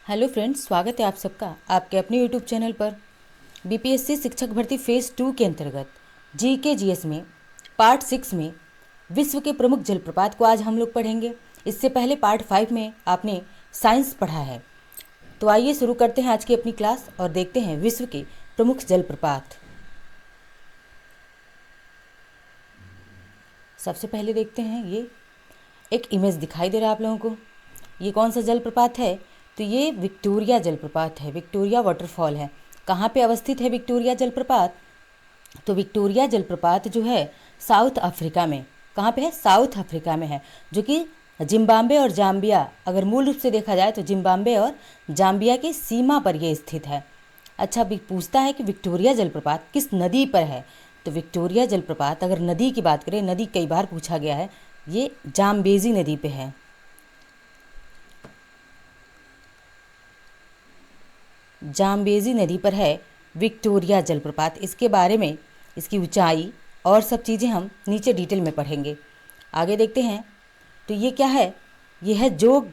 Hello friends, स्वागत है आप सबका आपके अपने यूट्यूब चैनल पर। बीपीएससी शिक्षक भर्ती फेज़ 2 के अंतर्गत जीके जीएस में पार्ट 6 में विश्व के प्रमुख जलप्रपात को आज हम लोग पढ़ेंगे। इससे पहले पार्ट 5 में आपने साइंस पढ़ा है। तो आइए शुरू करते हैं आज की अपनी क्लास और देखते हैं विश्व के प्रमुख जलप्रपात। सबसे पहले देखते हैं, ये एक इमेज दिखाई दे रहा है आप लोगों को। ये कौन सा जलप्रपात है? तो ये विक्टोरिया जलप्रपात है, विक्टोरिया वाटरफॉल है। कहाँ पे अवस्थित है विक्टोरिया जलप्रपात? तो विक्टोरिया जलप्रपात जो है साउथ अफ्रीका में, कहाँ पे है? साउथ अफ्रीका में है, जो कि जिम्बाब्वे और जाम्बिया, अगर मूल रूप से देखा जाए तो जिम्बाब्वे और जाम्बिया की सीमा पर ये स्थित है। अच्छा, पूछता है कि विक्टोरिया जलप्रपात किस नदी पर है? तो विक्टोरिया जलप्रपात, अगर नदी की बात करें, नदी कई बार पूछा गया है, ये जाम्बेजी नदी पे है। जाम्बेजी नदी पर है विक्टोरिया जलप्रपात। इसके बारे में, इसकी ऊंचाई और सब चीज़ें हम नीचे डिटेल में पढ़ेंगे। आगे देखते हैं, तो ये क्या है? ये है जोग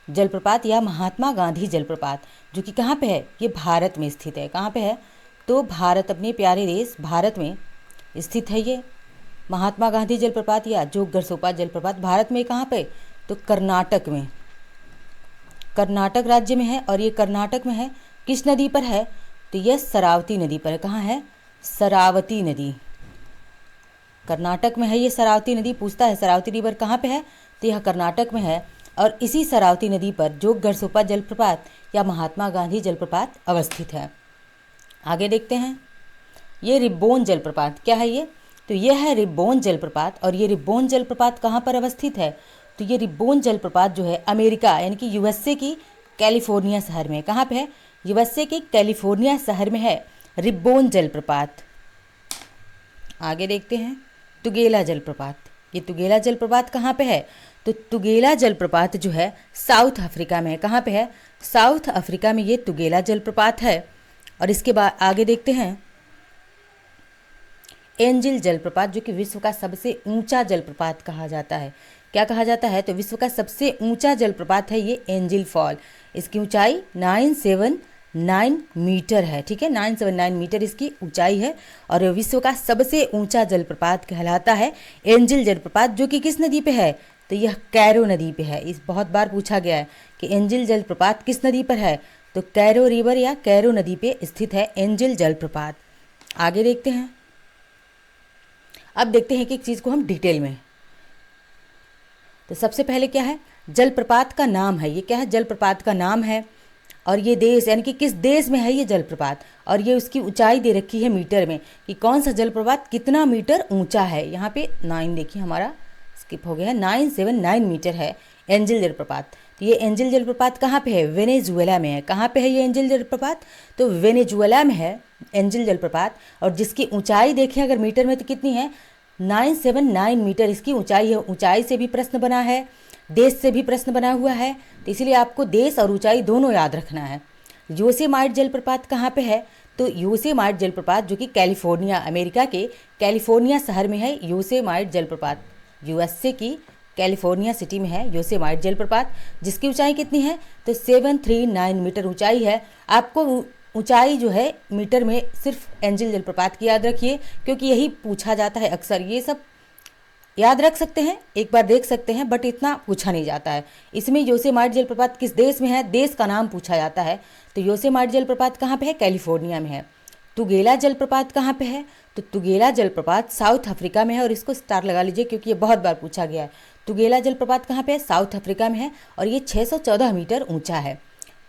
जलप्रपात या महात्मा गांधी जलप्रपात, जो कि कहाँ पे है? ये भारत में स्थित है। कहाँ पे है? तो भारत, अपने प्यारे देश भारत में स्थित है ये महात्मा गांधी जलप्रपात या जोग गरसोपा जलप्रपात। भारत में कहाँ पे? तो कर्नाटक में, कर्नाटक राज्य में है। और ये कर्नाटक में है, किस नदी पर है? तो यह शरावती नदी पर है। कहाँ है? शरावती नदी, कर्नाटक में है ये शरावती नदी। पूछता है शरावती रिवर कहाँ पे है? तो यह कर्नाटक में है। और इसी शरावती नदी पर जोग गरसोपा जलप्रपात या महात्मा गांधी जलप्रपात अवस्थित है। आगे देखते हैं, ये रिब्बोन जलप्रपात क्या है ये? तो यह है रिब्बोन जलप्रपात। और ये रिब्बोन जलप्रपात कहाँ पर अवस्थित है? तो ये रिब्बोन जलप्रपात जो है अमेरिका यानी कि यूएसए की कैलिफोर्निया शहर में। कहाँ पे है? यूएसए के कैलिफोर्निया शहर में है रिब्बोन जलप्रपात। आगे देखते हैं, तुगेला जलप्रपात। ये तुगेला जलप्रपात कहाँ पे है? तो तुगेला जलप्रपात जो है साउथ अफ्रीका में है। कहाँ पे है? साउथ अफ्रीका में ये तुगेला जलप्रपात है। और इसके बाद आगे देखते हैं, एंजिल जलप्रपात, जो कि विश्व का सबसे ऊंचा जलप्रपात कहा जाता है। क्या कहा जाता है? तो विश्व का सबसे ऊंचा जलप्रपात है ये एंजिल फॉल। इसकी ऊंचाई 979 मीटर है। ठीक है, 979 मीटर इसकी ऊंचाई है। और विश्व का सबसे ऊंचा जलप्रपात कहलाता है एंजिल जलप्रपात, जो कि किस नदी पे है? तो यह कैरो नदी पे है। इस बहुत बार पूछा गया है कि एंजिल जलप्रपात किस नदी पर है? तो कैरो रिवर या कैरो नदी पे स्थित है एंजिल जलप्रपात। आगे देखते हैं, अब देखते हैं कि एक चीज़ को हम डिटेल में। तो सबसे पहले क्या है? जलप्रपात का नाम है। ये क्या है? जलप्रपात का नाम है। और ये देश यानी कि किस देश में है ये जलप्रपात, और ये उसकी ऊंचाई दे रखी है मीटर में कि कौन सा जलप्रपात कितना मीटर ऊंचा है। यहाँ पे 9, देखिए हमारा स्किप हो गया है, 979 मीटर है एंजिल जलप्रपात। तो ये एंजिल जलप्रपात कहाँ पे है? वेनेजुएला में है। कहाँ पे है ये एंजिल जलप्रपात? तो वेनेजुएला में है एंजिल जलप्रपात। और जिसकी ऊंचाई देखें अगर मीटर में तो कितनी है? 979 मीटर इसकी ऊंचाई है। ऊंचाई से भी प्रश्न बना है, देश से भी प्रश्न बना हुआ है, तो इसलिए आपको देश और ऊंचाई दोनों याद रखना है। योसेमाइट जलप्रपात कहाँ पे है? तो योसेमाइट जलप्रपात, जो कि कैलिफोर्निया, अमेरिका के कैलिफोर्निया शहर में है योसेमाइट जलप्रपात। यूएसए की कैलिफोर्निया सिटी में है योसेमाइट जलप्रपात, जिसकी ऊंचाई कितनी है? तो 739 मीटर ऊंचाई है। आपको ऊंचाई जो है मीटर में सिर्फ एंजिल जलप्रपात की याद रखिए, क्योंकि यही पूछा जाता है अक्सर। ये सब याद रख सकते हैं, एक बार देख सकते हैं, बट इतना पूछा नहीं जाता है। इसमें योसेमाइट जलप्रपात किस देश में है, देश का नाम पूछा जाता है। तो योसेमाइट जलप्रपात कहाँ पे है? कैलिफोर्निया में है। तुगेला जलप्रपात कहाँ पे है? तो तुगेला जलप्रपात साउथ अफ्रीका में है। और इसको स्टार लगा लीजिए क्योंकि ये बहुत बार पूछा गया है। तुगेला जलप्रपात कहाँ पे है? साउथ अफ्रीका में है। और ये 614 मीटर ऊंचा है।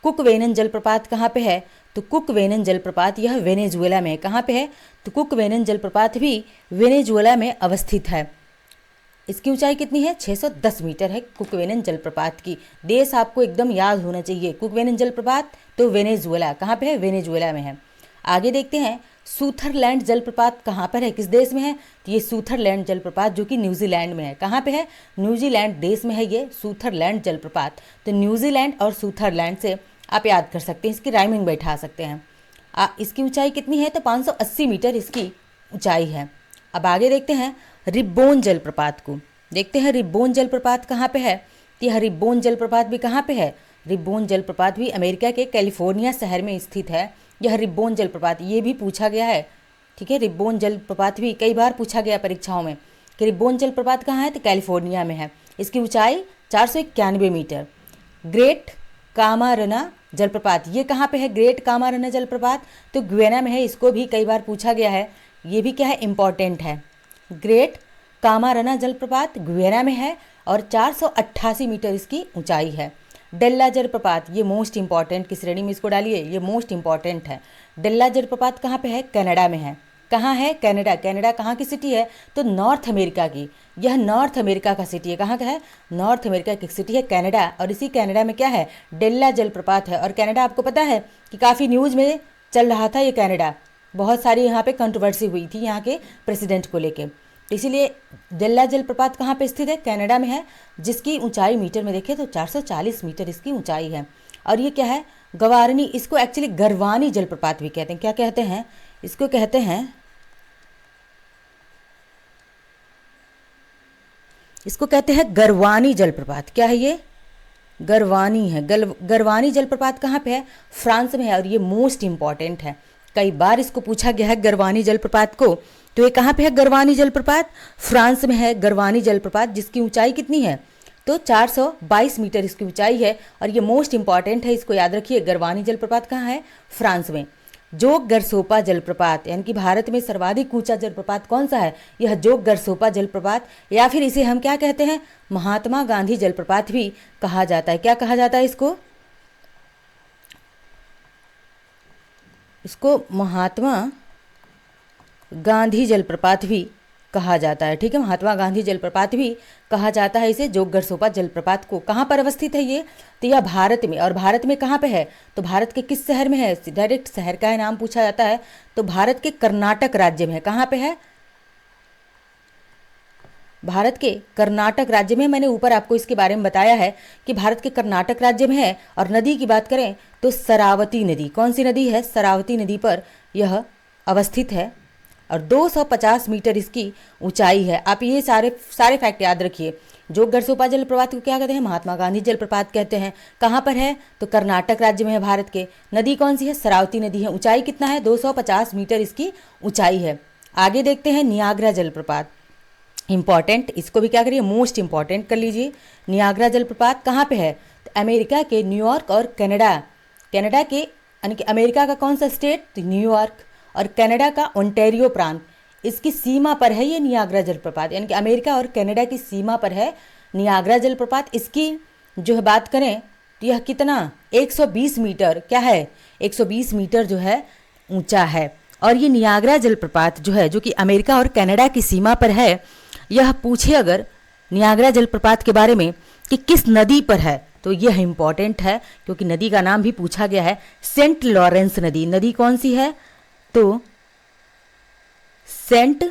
कुकवेनन जलप्रपात कहाँ पे है? तो कुकवेनन जलप्रपात यह वेनेजुएला में है। कहाँ पे है? तो कुकवेनन जलप्रपात भी वेनेजुएला में अवस्थित है। इसकी ऊंचाई कितनी है? 610 मीटर है कुकवेनन जलप्रपात की। देश आपको एकदम याद होना चाहिए, कुकवेनन जलप्रपात तो वेनेजुएला। कहाँ पे है? वेनेजुएला में है। आगे देखते हैं, सूथरलैंड जलप्रपात कहाँ पर है, किस देश में है? तो ये सूथरलैंड जलप्रपात जो कि न्यूजीलैंड में है। कहाँ पे है? न्यूजीलैंड देश में है ये सूथरलैंड जलप्रपात। तो न्यूजीलैंड और सूथरलैंड से आप याद कर सकते हैं, इसकी राइमिंग बैठा सकते हैं। इसकी ऊंचाई कितनी है? तो 580 मीटर इसकी ऊंचाई है। अब आगे देखते हैं रिब्बोन जलप्रपात को। देखते हैं रिब्बोन जलप्रपात कहाँ पे है। तो यह रिब्बोन जलप्रपात भी कहाँ पे है? रिब्बोन जलप्रपात भी अमेरिका के कैलिफोर्निया शहर में स्थित है। यह रिब्बोन जलप्रपात, ये भी पूछा गया है, ठीक है। रिब्बोन जलप्रपात भी कई बार पूछा गया परीक्षाओं में कि रिब्बोन जलप्रपात कहाँ है, तो कैलिफोर्निया में है। इसकी ऊंचाई 491 मीटर। ग्रेट कामारना जलप्रपात, ये कहाँ पे है ग्रेट कामारना जलप्रपात, तो गुयाना में है। इसको भी कई बार पूछा गया है, ये भी क्या है, इम्पॉर्टेंट है। ग्रेट कामारना जलप्रपात गुयाना में है और 488 मीटर इसकी ऊंचाई है। डेल्ला जलप्रपात, ये मोस्ट इंपॉर्टेंट की श्रेणी में इसको डालिए, ये मोस्ट इंपॉर्टेंट है। डेल्ला जलप्रपात कहाँ पे है, कनाडा में है। कहाँ है, कनाडा। कनाडा कहाँ की सिटी है, तो नॉर्थ अमेरिका की। यह नॉर्थ अमेरिका का सिटी है। कहाँ का है, नॉर्थ अमेरिका की सिटी है कनाडा। और इसी कनाडा में क्या है, डेल्ला जलप्रपात है। और कनाडा आपको पता है कि काफ़ी न्यूज़ में चल रहा था ये कनाडा, बहुत सारी यहाँ पे कंट्रोवर्सी हुई थी यहाँ के प्रेसिडेंट को लेके। तो इसीलिए डेल्ला जलप्रपात कहाँ पे स्थित है, कनाडा में है, जिसकी ऊंचाई मीटर में देखें तो 440 मीटर इसकी ऊंचाई है। और ये क्या है, गवारनी, इसको एक्चुअली गरवानी जलप्रपात भी कहते हैं। क्या कहते हैं, इसको कहते हैं, इसको कहते हैं गरवानी जलप्रपात। क्या है ये, गरवानी है। गरवानी जलप्रपात कहाँ पे है, फ्रांस में है। और ये मोस्ट इंपॉर्टेंट है, कई बार इसको पूछा गया है गरवानी जलप्रपात को। तो ये कहाँ पे है गरवानी जलप्रपात, फ्रांस में है गरवानी जलप्रपात, जिसकी ऊंचाई कितनी है, तो 422 मीटर इसकी ऊंचाई है। और ये मोस्ट इंपॉर्टेंट है, इसको याद रखिए। गरवानी जलप्रपात कहाँ है, फ्रांस में। जोग गरसोपा जलप्रपात, यानी कि भारत में सर्वाधिक ऊंचा जलप्रपात कौन सा है, यह जोग गरसोपा जलप्रपात, या फिर इसे हम क्या कहते हैं, महात्मा गांधी जलप्रपात भी कहा जाता है। क्या कहा जाता है इसको, इसको महात्मा गांधी जलप्रपात भी कहा जाता है, ठीक है। महात्मा गांधी जलप्रपात भी कहा जाता है इसे, जोग गरसोपा जलप्रपात को। कहाँ पर अवस्थित है ये, तो यह भारत में। और भारत में कहाँ पे है, तो भारत के किस शहर में है, डायरेक्ट शहर का नाम पूछा जाता है, तो भारत के कर्नाटक राज्य में है। कहाँ पे है, भारत के कर्नाटक राज्य में। मैंने ऊपर आपको इसके बारे में बताया है कि भारत के कर्नाटक राज्य में है। और नदी की बात करें तो शरावती नदी, कौन सी नदी है, शरावती नदी पर यह अवस्थित है। और 250 मीटर इसकी ऊंचाई है। आप ये सारे फैक्ट याद रखिए। जोग गरसोपा जलप्रपात को क्या कहते हैं, महात्मा गांधी जलप्रपात कहते हैं। कहाँ पर है, तो कर्नाटक राज्य में है भारत के। नदी कौन सी है, शरावती नदी है। ऊंचाई कितना है, 250 मीटर इसकी ऊंचाई है। आगे देखते हैं नियाग्रा जलप्रपात, इंपॉर्टेंट, इसको भी क्या करिए, मोस्ट इंपॉर्टेंट कर लीजिए। नियाग्रा जलप्रपात कहाँ पे है, तो अमेरिका के न्यूयॉर्क और कनाडा, कनाडा के यानी कि अमेरिका का कौन सा स्टेट, तो न्यूयॉर्क, और कनाडा का ओंटारियो प्रांत, इसकी सीमा पर है ये नियाग्रा जलप्रपात। यानी कि अमेरिका और कनाडा की सीमा पर है नियाग्रा जलप्रपात। इसकी जो है बात करें तो यह कितना, 120 मीटर, क्या है, 120 मीटर जो है ऊंचा है। और ये नियाग्रा जलप्रपात जो है, जो कि अमेरिका और कनाडा की सीमा पर है, यह पूछे अगर नियाग्रा जलप्रपात के बारे में कि किस नदी पर है, तो यह इंपॉर्टेंट है, क्योंकि नदी का नाम भी पूछा गया है, सेंट लॉरेंस नदी। नदी कौन सी है, तो सेंट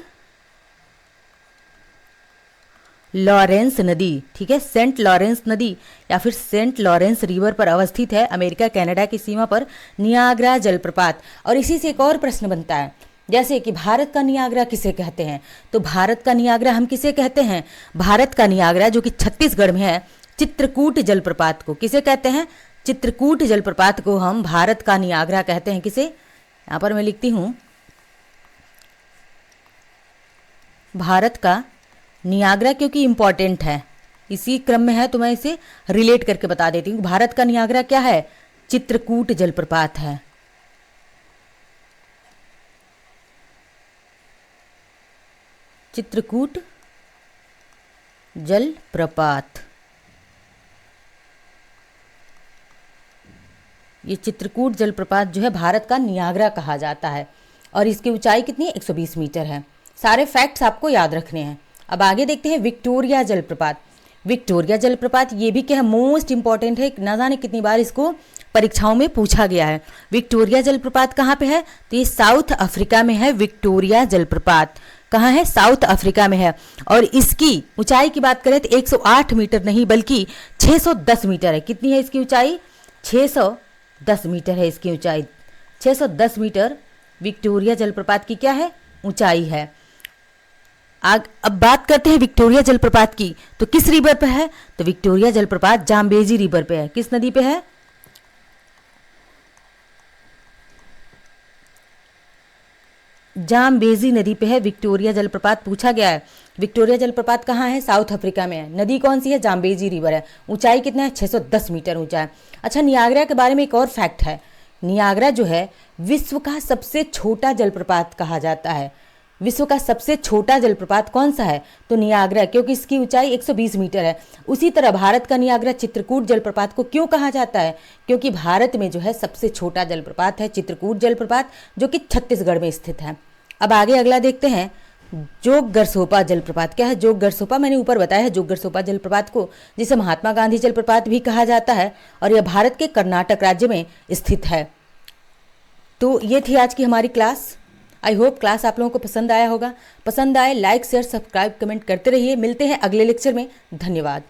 लॉरेंस नदी, ठीक है। सेंट लॉरेंस नदी या फिर सेंट लॉरेंस रिवर पर अवस्थित है अमेरिका कनाडा की सीमा पर नियाग्रा जलप्रपात। और इसी से एक और प्रश्न बनता है, जैसे कि भारत का नियाग्रा किसे कहते हैं, तो भारत का नियाग्रा हम किसे कहते हैं, भारत का नियाग्रा जो कि छत्तीसगढ़ में है, चित्रकूट जलप्रपात को किसे कहते हैं, चित्रकूट जलप्रपात को हम भारत का नियाग्रा कहते हैं। किसे, यहाँ पर मैं लिखती हूँ भारत का नियाग्रा, क्योंकि इंपॉर्टेंट है, इसी क्रम में है तो मैं इसे रिलेट करके बता देती हूँ। भारत का नियाग्रा क्या है, चित्रकूट जलप्रपात है। चित्रकूट जलप्रपात, ये चित्रकूट जलप्रपात जो है भारत का नियाग्रा कहा जाता है। और इसकी ऊंचाई कितनी है, 120 मीटर है। सारे फैक्ट्स आपको याद रखने हैं। अब आगे देखते हैं विक्टोरिया जलप्रपात। विक्टोरिया जलप्रपात ये भी क्या है, मोस्ट इंपॉर्टेंट है, ना जाने कितनी बार इसको परीक्षाओं में पूछा गया है। विक्टोरिया जलप्रपात कहाँ पे है, तो ये साउथ अफ्रीका में है। विक्टोरिया जलप्रपात कहाँ है, साउथ अफ्रीका में है। और इसकी ऊंचाई की बात करें तो 108 मीटर नहीं बल्कि 610 मीटर है। कितनी है इसकी ऊंचाई, 610 मीटर है इसकी ऊंचाई। 610 मीटर विक्टोरिया जलप्रपात की क्या है, ऊंचाई है। अब बात करते हैं विक्टोरिया जलप्रपात की। तो किस रिवर पे है? तो विक्टोरिया जलप्रपात जाम्बेजी रिवर पे है। किस नदी पे है? जाम्बेजी नदी पे है विक्टोरिया जलप्रपात। पूछा गया है विक्टोरिया जलप्रपात कहाँ है? साउथ अफ्रीका में है। नदी कौन सी है? जाम्बेजी रिवर है। ऊंचाई कितना है? 610 मीटर ऊंचा है। अच्छा, नियाग्रा के बारे में एक और फैक्ट है। नियाग्रा जो है विश्व का सबसे छोटा जलप्रपात कहा जाता है। विश्व का सबसे छोटा जलप्रपात कौन सा है? तो नियाग्रा, क्योंकि इसकी ऊंचाई 120 मीटर है। उसी तरह भारत का नियाग्रा चित्रकूट जलप्रपात को क्यों कहा जाता है? क्योंकि भारत में जो है सबसे छोटा जलप्रपात है चित्रकूट जलप्रपात, जो कि छत्तीसगढ़ में स्थित है। अब आगे अगला देखते हैं, जोग गरसोपा जलप्रपात। क्या है जोग गरसोपा? मैंने ऊपर बताया है जोग गरसोपा जलप्रपात को, जिसे महात्मा गांधी जलप्रपात भी कहा जाता है, और यह भारत के कर्नाटक राज्य में स्थित है। तो ये थी आज की हमारी क्लास। आई होप क्लास आप लोगों को पसंद आया होगा। पसंद आए लाइक शेयर सब्सक्राइब कमेंट करते रहिए। मिलते हैं अगले लेक्चर में। धन्यवाद।